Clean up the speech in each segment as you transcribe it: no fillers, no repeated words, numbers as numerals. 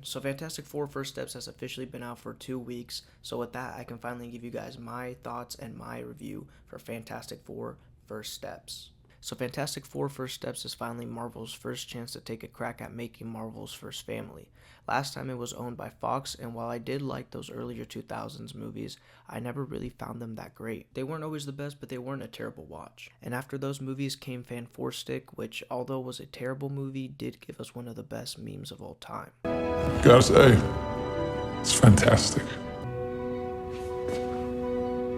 So Fantastic Four First Steps has officially been out for 2 weeks, so with that I can finally give you guys my thoughts and my review for Fantastic Four First Steps. So Fantastic Four First Steps is finally Marvel's first chance to take a crack at making Marvel's first family. Last time it was owned by Fox, and while I did like those earlier 2000s movies, I never really found them that great. They weren't always the best, but they weren't a terrible watch. And after those movies came Fan Four Stick, which although was a terrible movie, did give us one of the best memes of all time. Gotta say, it's fantastic.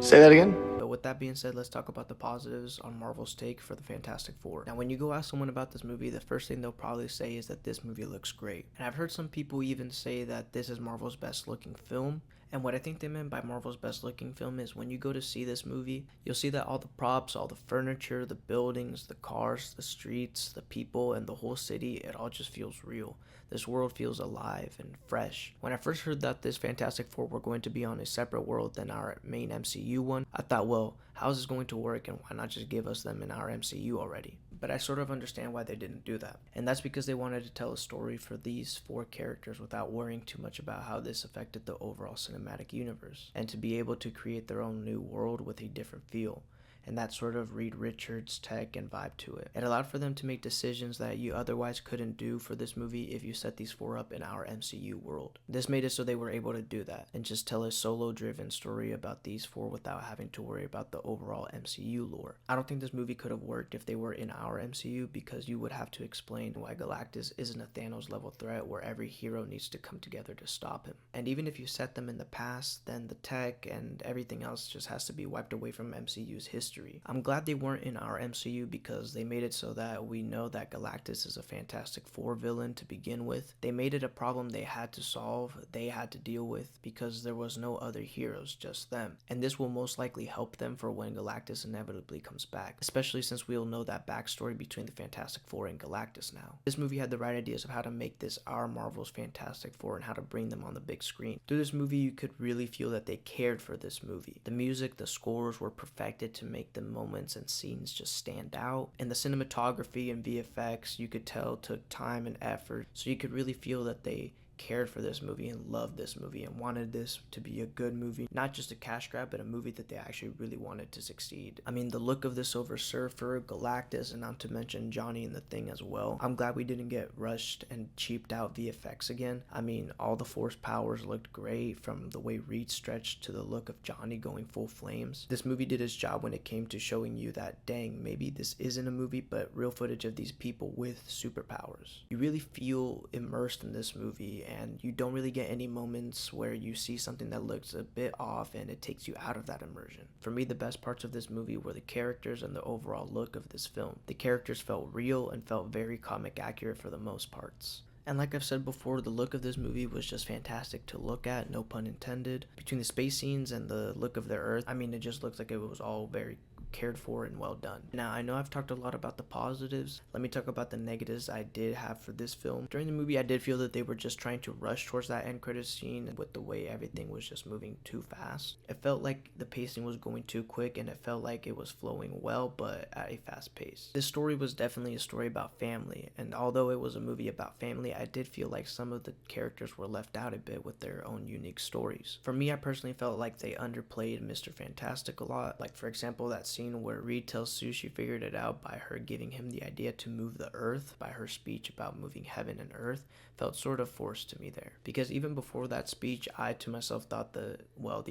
Say that again? But with that being said, let's talk about the positives on Marvel's take for the Fantastic Four. Now, when you go ask someone about this movie, the first thing they'll probably say is that this movie looks great. And I've heard some people even say that this is Marvel's best looking film. And what I think they meant by Marvel's best looking film is when you go to see this movie, you'll see that all the props, all the furniture, the buildings, the cars, the streets, the people, and the whole city, it all just feels real. This world feels alive and fresh. When I first heard that this Fantastic Four were going to be on a separate world than our main MCU one, I thought, well, how is this going to work and why not just give us them in our MCU already? But I sort of understand why they didn't do that. And that's because they wanted to tell a story for these four characters without worrying too much about how this affected the overall cinematic universe, and to be able to create their own new world with a different feel. And that sort of Reed Richards tech and vibe to it. It allowed for them to make decisions that you otherwise couldn't do for this movie if you set these four up in our MCU world. This made it so they were able to do that and just tell a solo driven story about these four without having to worry about the overall MCU lore. I don't think this movie could have worked if they were in our MCU, because you would have to explain why Galactus isn't a Thanos level threat where every hero needs to come together to stop him. And even if you set them in the past, then the tech and everything else just has to be wiped away from MCU's history. I'm glad they weren't in our MCU because they made it so that we know that Galactus is a Fantastic Four villain to begin with. They made it a problem they had to solve, they had to deal with, because there was no other heroes, just them. And this will most likely help them for when Galactus inevitably comes back, especially since we'll know that backstory between the Fantastic Four and Galactus now. This movie had the right ideas of how to make this our Marvel's Fantastic Four and how to bring them on the big screen. Through this movie, you could really feel that they cared for this movie. The music, the scores were perfected to make the moments and scenes just stand out, and the cinematography and VFX, you could tell, took time and effort, so you could really feel that they cared for this movie and loved this movie and wanted this to be a good movie, not just a cash grab, but a movie that they actually really wanted to succeed. I mean, the look of the Silver Surfer, Galactus, and not to mention Johnny and the Thing as well. I'm glad we didn't get rushed and cheaped out VFX again. I mean, all the Force powers looked great, from the way Reed stretched to the look of Johnny going full flames. This movie did its job when it came to showing you that, dang, maybe this isn't a movie, but real footage of these people with superpowers. You really feel immersed in this movie, and you don't really get any moments where you see something that looks a bit off and it takes you out of that immersion. For me, the best parts of this movie were the characters and the overall look of this film. The characters felt real and felt very comic accurate for the most parts. And like I've said before, the look of this movie was just fantastic to look at, no pun intended. Between the space scenes and the look of the Earth, I mean, it just looks like it was all very cared for and well done. Now, I know I've talked a lot about the positives. Let me talk about the negatives I did have for this film. During the movie, I did feel that they were just trying to rush towards that end credits scene with the way everything was just moving too fast. It felt like the pacing was going too quick, and it felt like it was flowing well, but at a fast pace. This story was definitely a story about family, and although it was a movie about family, I did feel like some of the characters were left out a bit with their own unique stories. For me, I personally felt like they underplayed Mr. Fantastic a lot. Like, for example, that scene where Reed tells Sue she figured it out by her giving him the idea to move the Earth by her speech about moving heaven and earth felt sort of forced to me there. Because even before that speech, I to myself thought the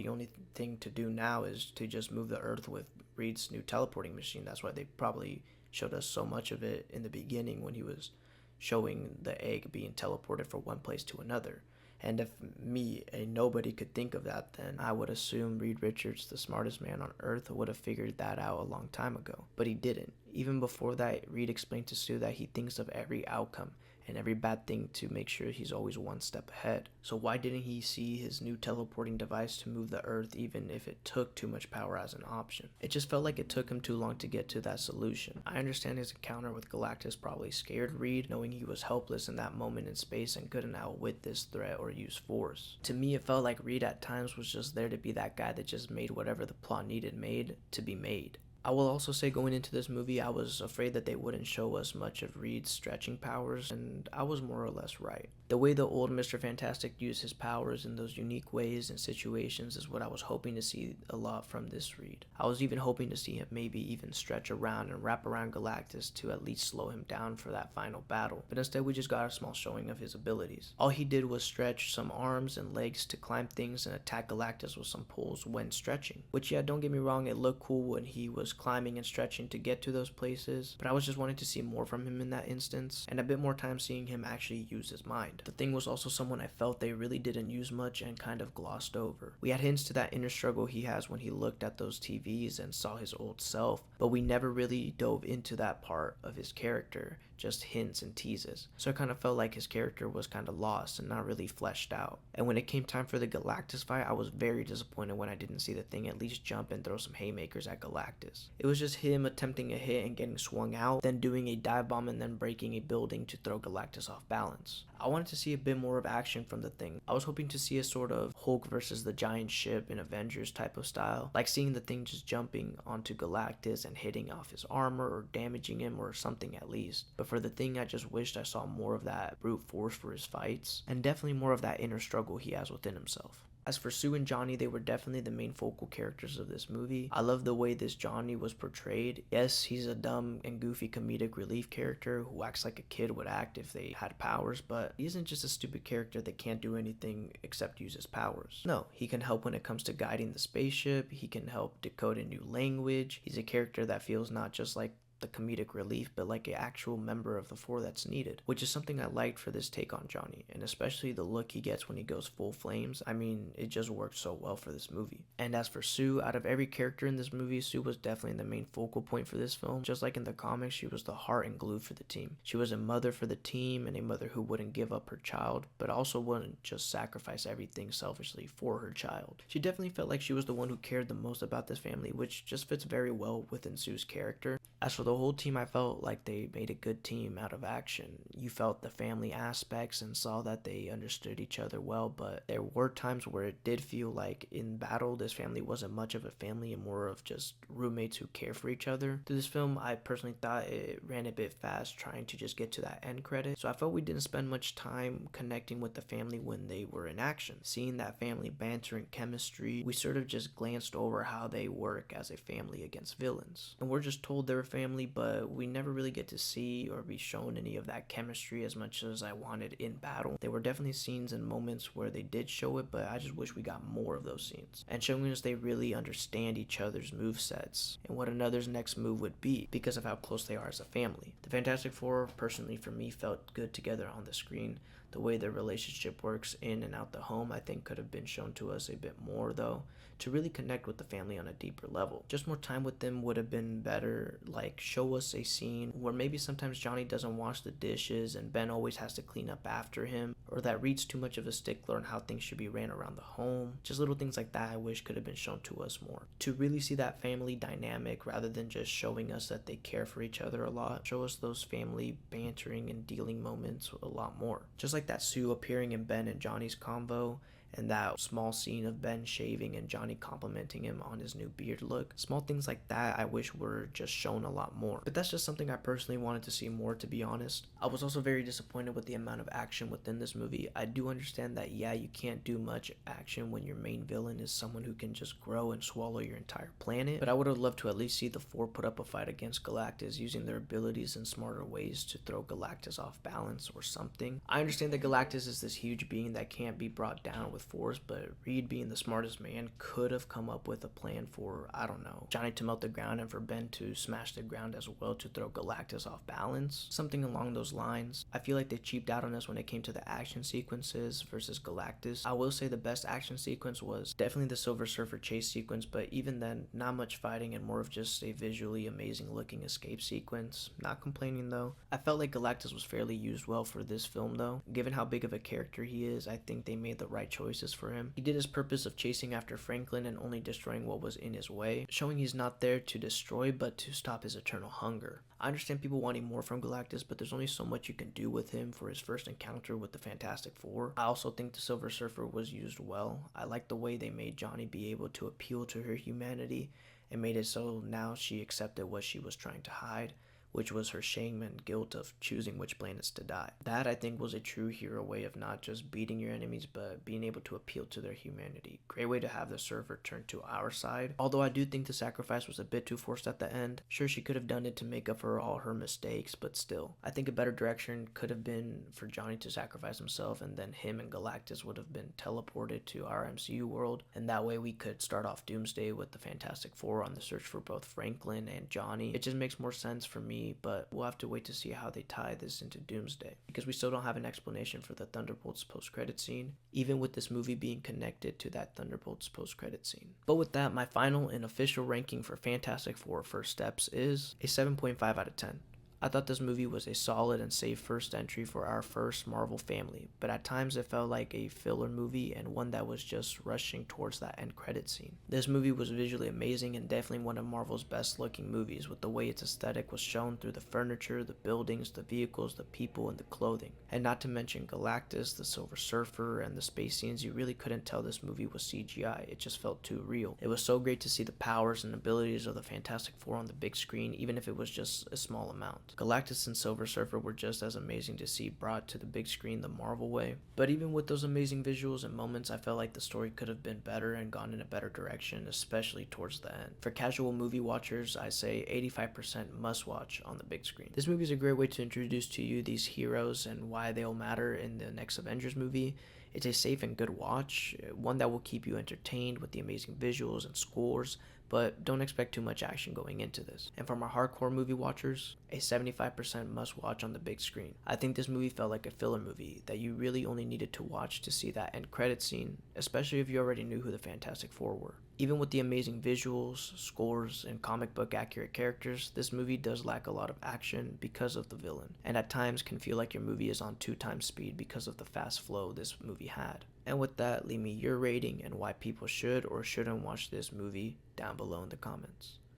only thing to do now is to just move the Earth with Reed's new teleporting machine. That's why they probably showed us so much of it in the beginning when he was showing the egg being teleported from one place to another. And if me, a nobody, could think of that, then I would assume Reed Richards, the smartest man on Earth, would have figured that out a long time ago. But he didn't. Even before that, Reed explained to Sue that he thinks of every outcome and every bad thing to make sure he's always one step ahead. So why didn't he see his new teleporting device to move the Earth even if it took too much power as an option? It just felt like it took him too long to get to that solution. I understand his encounter with Galactus probably scared Reed, knowing he was helpless in that moment in space and couldn't outwit this threat or use force. To me, it felt like Reed at times was just there to be that guy that just made whatever the plot needed made to be made. I will also say going into this movie, I was afraid that they wouldn't show us much of Reed's stretching powers, and I was more or less right. The way the old Mr. Fantastic used his powers in those unique ways and situations is what I was hoping to see a lot from this Reed. I was even hoping to see him maybe even stretch around and wrap around Galactus to at least slow him down for that final battle, but instead we just got a small showing of his abilities. All he did was stretch some arms and legs to climb things and attack Galactus with some pulls when stretching, which, yeah, don't get me wrong, it looked cool when he was climbing and stretching to get to those places, but I was just wanting to see more from him in that instance, and a bit more time seeing him actually use his mind. The Thing was also someone I felt they really didn't use much and kind of glossed over. We had hints to that inner struggle he has when he looked at those TVs and saw his old self, but we never really dove into that part of his character, just hints and teases. So I kind of felt like his character was kind of lost and not really fleshed out. And when it came time for the Galactus fight, I was very disappointed when I didn't see the Thing at least jump and throw some haymakers at Galactus. It was just him attempting a hit and getting swung out, then doing a dive bomb and then breaking a building to throw Galactus off balance. I wanted to see a bit more of action from the Thing. I was hoping to see a sort of Hulk versus the giant ship in Avengers type of style, like seeing the Thing just jumping onto Galactus and hitting off his armor or damaging him or something at least. But for the Thing, I just wished I saw more of that brute force for his fights, and definitely more of that inner struggle he has within himself. As for Sue and Johnny, they were definitely the main focal characters of this movie. I love the way this Johnny was portrayed. Yes, he's a dumb and goofy comedic relief character who acts like a kid would act if they had powers, but he isn't just a stupid character that can't do anything except use his powers. No, he can help when it comes to guiding the spaceship, he can help decode a new language. He's a character that feels not just like the comedic relief, but like an actual member of the four that's needed, which is something I liked for this take on Johnny, and especially the look he gets when he goes full flames. I mean, it just worked so well for this movie. And as for Sue, out of every character in this movie, Sue was definitely the main focal point for this film. Just like in the comics, she was the heart and glue for the team. She was a mother for the team and a mother who wouldn't give up her child, but also wouldn't just sacrifice everything selfishly for her child. She definitely felt like she was the one who cared the most about this family, which just fits very well within Sue's character. As for the whole team, I felt like they made a good team out of action. You felt the family aspects and saw that they understood each other well, but there were times where it did feel like in battle, this family wasn't much of a family and more of just roommates who care for each other. Through this film, I personally thought it ran a bit fast trying to just get to that end credit, so I felt we didn't spend much time connecting with the family when they were in action. Seeing that family banter and chemistry, we sort of just glanced over how they work as a family against villains. And we're just told they're a family, but we never really get to see or be shown any of that chemistry as much as I wanted in battle. There were definitely scenes and moments where they did show it, but I just wish we got more of those scenes. And showing us they really understand each other's movesets and what another's next move would be because of how close they are as a family. The Fantastic Four, personally for me, felt good together on the screen. The way their relationship works in and out the home, I think could have been shown to us a bit more though, to really connect with the family on a deeper level. Just more time with them would have been better, like show us a scene where maybe sometimes Johnny doesn't wash the dishes and Ben always has to clean up after him, or that Reed's too much of a stickler on how things should be ran around the home. Just little things like that I wish could have been shown to us more. To really see that family dynamic rather than just showing us that they care for each other a lot, show us those family bantering and dealing moments a lot more. Just like that Sue appearing in Ben and Johnny's convo, and that small scene of Ben shaving and Johnny complimenting him on his new beard look. Small things like that I wish were just shown a lot more. But that's just something I personally wanted to see more, to be honest. I was also very disappointed with the amount of action within this movie. I do understand that, yeah, you can't do much action when your main villain is someone who can just grow and swallow your entire planet, but I would have loved to at least see the four put up a fight against Galactus using their abilities in smarter ways to throw Galactus off balance or something. I understand that Galactus is this huge being that can't be brought down with force, but Reed, being the smartest man, could have come up with a plan for, I don't know, Johnny to melt the ground and for Ben to smash the ground as well to throw Galactus off balance. Something along those lines. I feel like they cheaped out on us when it came to the action sequences versus Galactus. I will say the best action sequence was definitely the Silver Surfer chase sequence, but even then, not much fighting and more of just a visually amazing looking escape sequence. Not complaining though. I felt like Galactus was fairly used well for this film though. Given how big of a character he is, I think they made the right choices for him. He did his purpose of chasing after Franklin and only destroying what was in his way, showing he's not there to destroy but to stop his eternal hunger. I understand people wanting more from Galactus, but there's only so much you can do with him for his first encounter with the Fantastic Four. I also think the Silver Surfer was used well. I like the way they made Johnny be able to appeal to her humanity and made it so now she accepted what she was trying to hide, which was her shame and guilt of choosing which planets to die. That, I think, was a true hero way of not just beating your enemies, but being able to appeal to their humanity. Great way to have the server turn to our side. Although I do think the sacrifice was a bit too forced at the end. Sure, she could have done it to make up for all her mistakes, but still. I think a better direction could have been for Johnny to sacrifice himself, and then him and Galactus would have been teleported to our MCU world, and that way we could start off Doomsday with the Fantastic Four on the search for both Franklin and Johnny. It just makes more sense for me, but we'll have to wait to see how they tie this into Doomsday, because we still don't have an explanation for the Thunderbolts post-credit scene, even with this movie being connected to that Thunderbolts post-credit scene. But with that, my final and official ranking for Fantastic Four First Steps is a 7.5 out of 10. I thought this movie was a solid and safe first entry for our first Marvel family, but at times it felt like a filler movie and one that was just rushing towards that end credit scene. This movie was visually amazing and definitely one of Marvel's best looking movies, with the way its aesthetic was shown through the furniture, the buildings, the vehicles, the people, and the clothing. And not to mention Galactus, the Silver Surfer, and the space scenes. You really couldn't tell this movie was CGI, it just felt too real. It was so great to see the powers and abilities of the Fantastic Four on the big screen, even if it was just a small amount. Galactus and Silver Surfer were just as amazing to see brought to the big screen the Marvel way. But even with those amazing visuals and moments, I felt like the story could have been better and gone in a better direction, especially towards the end. For casual movie watchers, I say 85% must watch on the big screen. This movie is a great way to introduce to you these heroes and why they'll matter in the next Avengers movie. It's a safe and good watch, one that will keep you entertained with the amazing visuals and scores, but don't expect too much action going into this. And for my hardcore movie watchers, a 75% must watch on the big screen. I think this movie felt like a filler movie that you really only needed to watch to see that end credit scene, especially if you already knew who the Fantastic Four were. Even with the amazing visuals, scores, and comic book accurate characters, this movie does lack a lot of action because of the villain, and at times can feel like your movie is on 2x speed because of the fast flow this movie had. And with that, leave me your rating and why people should or shouldn't watch this movie down below in the comments.